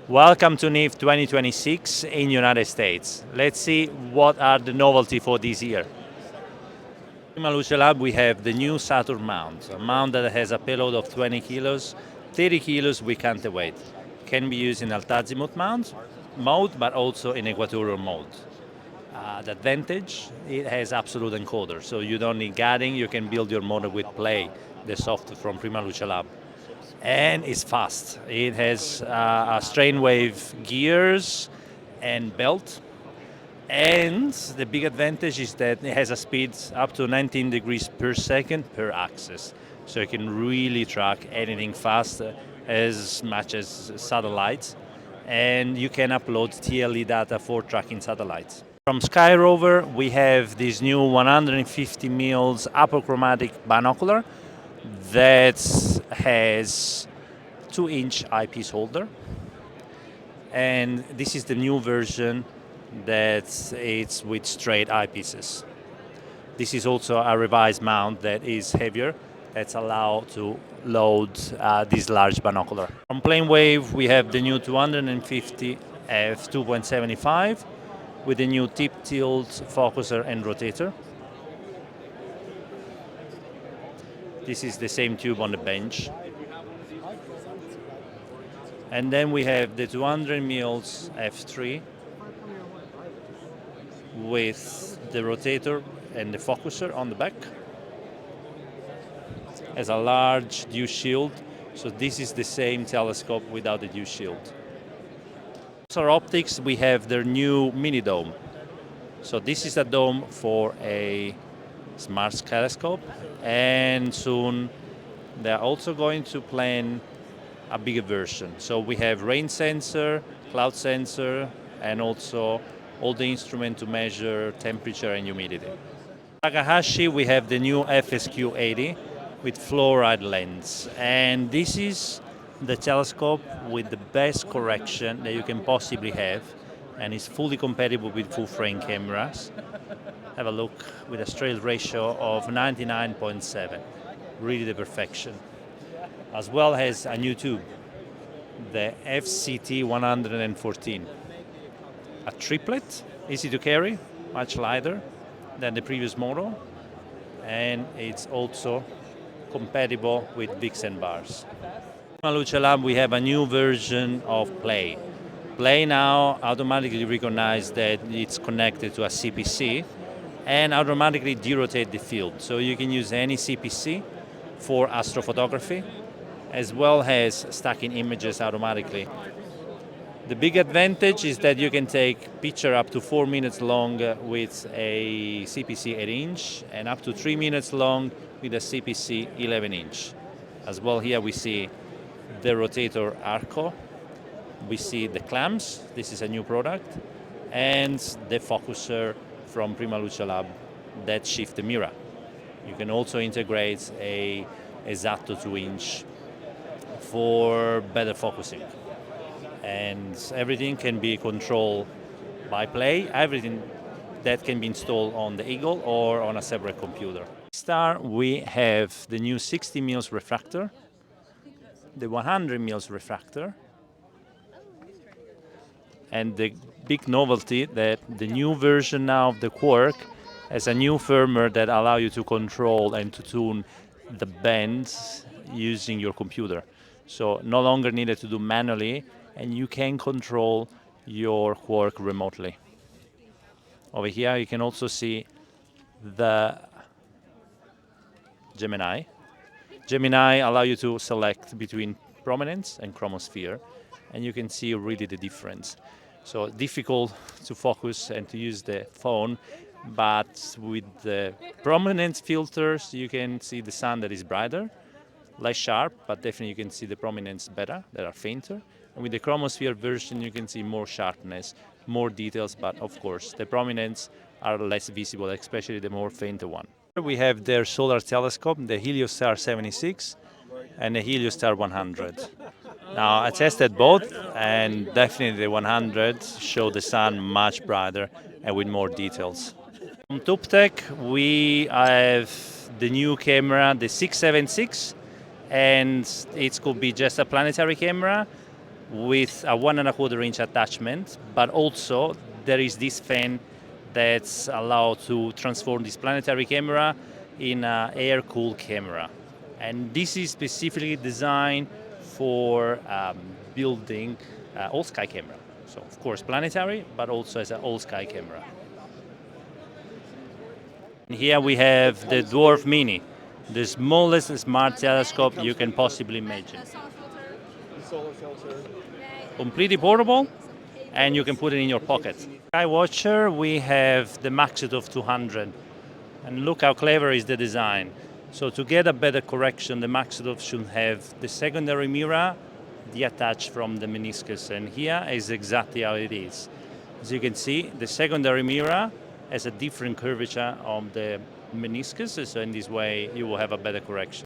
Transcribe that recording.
Welcome to Neaf 2026 in United States. Let's see what are the novelty for this year. In Primaluce Lab we have the new Saturn mount, a mount that has a payload of 20 kilos, 30 kilos we can't weight. Can be used in alt-azimuth mode, but also in equatorial mode. The advantage, it has absolute encoder, so you don't need guiding, you can build your model with Play, the software from Primaluce Lab. And it's fast. It has a strain wave gears and belt. And the big advantage is that it has a speed up to 19 degrees per second per axis. So you can really track anything fast as much as satellites. And you can upload TLE data for tracking satellites. From Sky Rover, we have this new 150 mils apochromatic binocular that has 2-inch eyepiece holder, and this is the new version that it's with straight eyepieces. This is also a revised mount that is heavier, that's allowed to load this large binocular. From PlaneWave we have the new 250 f2.75 with the new tip tilt focuser and rotator. This is the same tube on the bench. And then we have the 200 mils f3 with the rotator and the focuser on the back. Has a large dew shield, so this is the same telescope without the dew shield. For optics, we have their new mini dome. So this is a dome for a smart telescope, and soon they're also going to plan a bigger version. So we have rain sensor, cloud sensor, and also all the instruments to measure temperature and humidity. Takahashi, we have the new FSQ80 with fluoride lens, and this is the telescope with the best correction that you can possibly have, and is fully compatible with full frame cameras. Have a look with a straight ratio of 99.7, really the perfection. As well as a new tube, the FCT 114. A triplet, easy to carry, much lighter than the previous model, and it's also compatible with Vixen bars. In Primaluce Lab we have a new version of Play. Play now automatically recognizes that it's connected to a CPC and automatically derotate the field. So you can use any CPC for astrophotography, as well as stacking images automatically. The big advantage is that you can take picture up to 4 minutes long with a CPC 8-inch and up to 3 minutes long with a CPC 11-inch. As well, here we see the rotator arco, we see the clamps, this is a new product, and the focuser from Primaluce Lab that shift the mirror. You can also integrate a Esatto 2-inch for better focusing. And everything can be controlled by Play, everything that can be installed on the Eagle or on a separate computer. Star, we have the new 60 mils refractor, the 100 mils refractor, and the big novelty that the new version now of the Quark has a new firmware that allows you to control and to tune the bands using your computer. So no longer needed to do manually, and you can control your Quark remotely. Over here you can also see the Gemini. Gemini allow you to select between prominence and chromosphere, and you can see really the difference. So difficult to focus and to use the phone, but with the prominence filters you can see the sun that is brighter, less sharp, but definitely you can see the prominence better, that are fainter. And with the chromosphere version you can see more sharpness, more details, but of course the prominence are less visible, especially the more fainter one. We have their solar telescope, the Heliostar 76 and the Heliostar 100. Now I tested both, and definitely the 100 show the sun much brighter and with more details. From ToopTech we have the new camera, the 676, and it could be just a planetary camera, with a 1.25 inch attachment, but also there is this fan that's allowed to transform this planetary camera in an air-cooled camera. And this is specifically designed for building all-sky camera. So of course planetary, but also as an all-sky camera. And here we have the Dwarf Mini, the smallest smart telescope you can possibly imagine. Solar filter. Completely portable, and you can put it in your pocket. Skywatcher, we have the Maxitov 200, and look how clever is the design. So to get a better correction, the Maxitov should have the secondary mirror detached from the meniscus, and here is exactly how it is. As you can see, the secondary mirror has a different curvature of the meniscus, so in this way you will have a better correction.